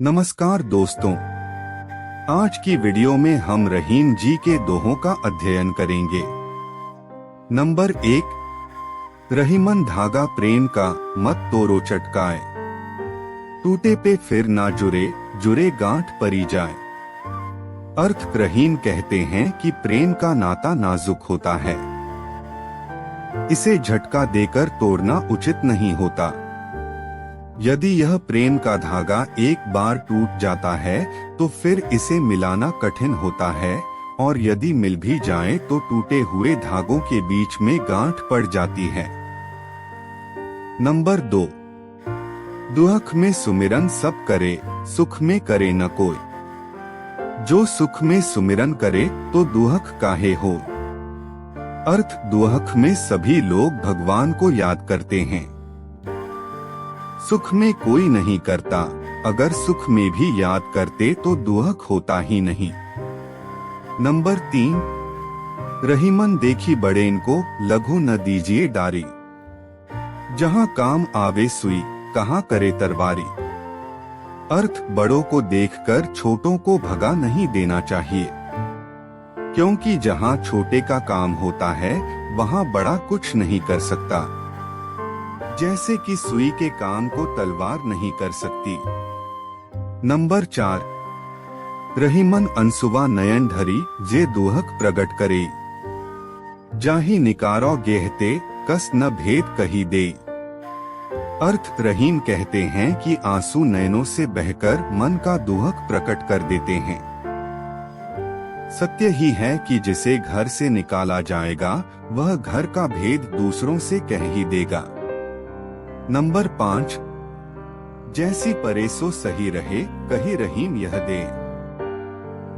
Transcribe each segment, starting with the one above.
नमस्कार दोस्तों, आज की वीडियो में हम रहीम जी के दोहों का अध्ययन करेंगे। नंबर 1, रहीमन धागा प्रेम का मत तोड़ो चटकाए, टूटे पे फिर ना जुड़े, जुड़े गांठ परी जाए। अर्थ रहीम कहते हैं कि प्रेम का नाता नाजुक होता है, इसे झटका देकर तोड़ना उचित नहीं होता। यदि यह प्रेम का धागा एक बार टूट जाता है तो फिर इसे मिलाना कठिन होता है, और यदि मिल भी जाए तो टूटे हुए धागों के बीच में गांठ पड़ जाती है। नंबर 2, दुख में सुमिरन सब करे, सुख में करे न कोई। जो सुख में सुमिरन करे तो दुख काहे हो। अर्थ दुख में सभी लोग भगवान को याद करते हैं, सुख में कोई नहीं करता। अगर सुख में भी याद करते तो दुख होता ही नहीं। नंबर 3, रहीमन देखी बड़े इनको, लघु न दीजिए डारी। जहाँ काम आवे सुई, कहाँ करे तरवारी। अर्थ बड़ों को देखकर छोटों को भगा नहीं देना चाहिए, क्योंकि जहाँ छोटे का काम होता है वहाँ बड़ा कुछ नहीं कर सकता। जैसे कि सुई के काम को तलवार नहीं कर सकती। नंबर 4, रहीमन अनसुवा नयन धरी, जे दुहक प्रगट करे। जाही निकारो गेहते, कस न भेद कही दे। अर्थ रहीम कहते हैं कि आंसू नयनों से बहकर मन का दुहक प्रकट कर देते हैं। सत्य ही है कि जिसे घर से निकाला जाएगा वह घर का भेद दूसरों से कह ही देगा। नंबर 5, जैसी परेसो सही रहे, कही रहीम यह दे।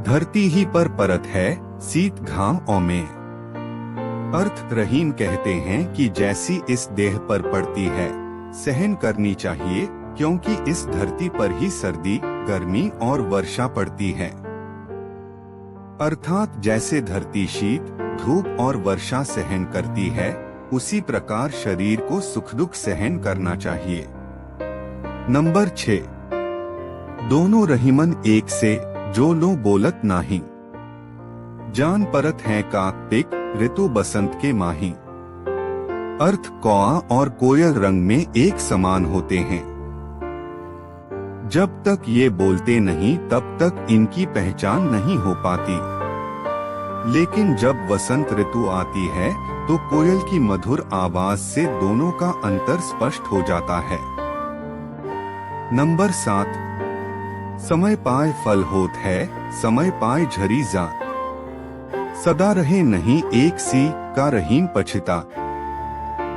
धरती ही पर परत है, शीत घाम औमे। अर्थ रहीम कहते हैं कि जैसी इस देह पर पड़ती है सहन करनी चाहिए, क्योंकि इस धरती पर ही सर्दी, गर्मी और वर्षा पड़ती है। अर्थात जैसे धरती शीत, धूप और वर्षा सहन करती है, उसी प्रकार शरीर को सुख दुख सहन करना चाहिए। नंबर 6, दोनों रहीमन एक से, जो लो बोलत नाही। जान परत है काक पिक, ऋतु बसंत के माही। अर्थ कौआ और कोयल रंग में एक समान होते हैं। जब तक ये बोलते नहीं तब तक इनकी पहचान नहीं हो पाती, लेकिन जब वसंत ऋतु आती है तो कोयल की मधुर आवाज से दोनों का अंतर स्पष्ट हो जाता है। नंबर 7, समय पाए फल होत है, समय पाए झरी जात। सदा रहे नहीं एक सी, का रहीम पछिता।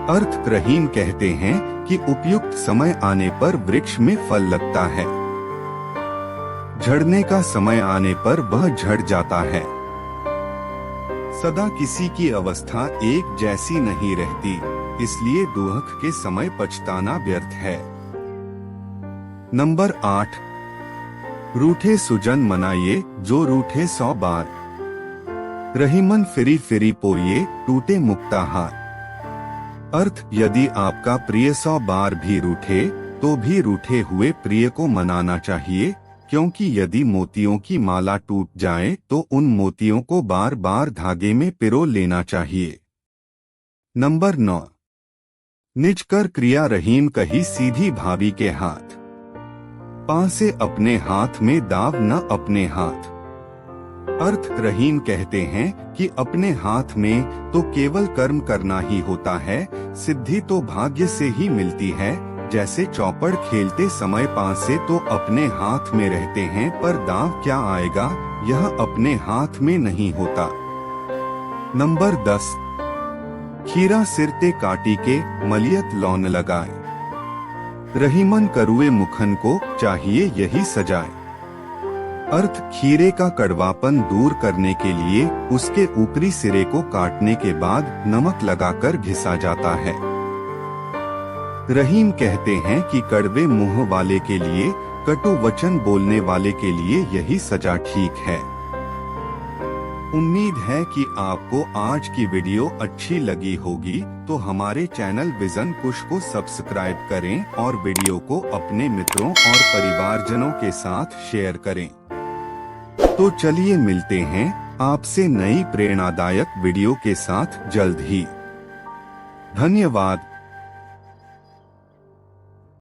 अर्थ रहीम कहते हैं कि उपयुक्त समय आने पर वृक्ष में फल लगता है, झड़ने का समय आने पर वह झड़ जाता है। सदा किसी की अवस्था एक जैसी नहीं रहती, इसलिए दुख के समय पछताना व्यर्थ है। नंबर 8, रूठे सुजन मनाइए, जो रूठे 100 बार। रहीमन फिरी फिरी पोइए, टूटे मुक्ता हार। अर्थ यदि आपका प्रिय 100 बार भी रूठे तो भी रूठे हुए प्रिय को मनाना चाहिए, क्योंकि यदि मोतियों की माला टूट जाए तो उन मोतियों को बार बार धागे में पिरो लेना चाहिए। नंबर 9, निज कर क्रिया रहीम कही सीधी भाभी के हाथ। पासे अपने हाथ में दाव न अपने हाथ। अर्थ रहीम कहते हैं कि अपने हाथ में तो केवल कर्म करना ही होता है, सिद्धि तो भाग्य से ही मिलती है। जैसे चौपड़ खेलते समय पासे तो अपने हाथ में रहते हैं, पर दांव क्या आएगा यह अपने हाथ में नहीं होता। नंबर 10, खीरा सिरते काटी के, मलियत लौन लगाए। रहीमन करुए मुखन को, चाहिए यही सजाए। अर्थ खीरे का कड़वापन दूर करने के लिए उसके ऊपरी सिरे को काटने के बाद नमक लगाकर घिसा जाता है। रहीम कहते हैं कि कड़वे मुंह वाले के लिए, कटु वचन बोलने वाले के लिए यही सजा ठीक है। उम्मीद है कि आपको आज की वीडियो अच्छी लगी होगी, तो हमारे चैनल विजन कुश को सब्सक्राइब करें और वीडियो को अपने मित्रों और परिवारजनों के साथ शेयर करें। तो चलिए मिलते हैं आपसे नई प्रेरणादायक वीडियो के साथ जल्द ही। धन्यवाद।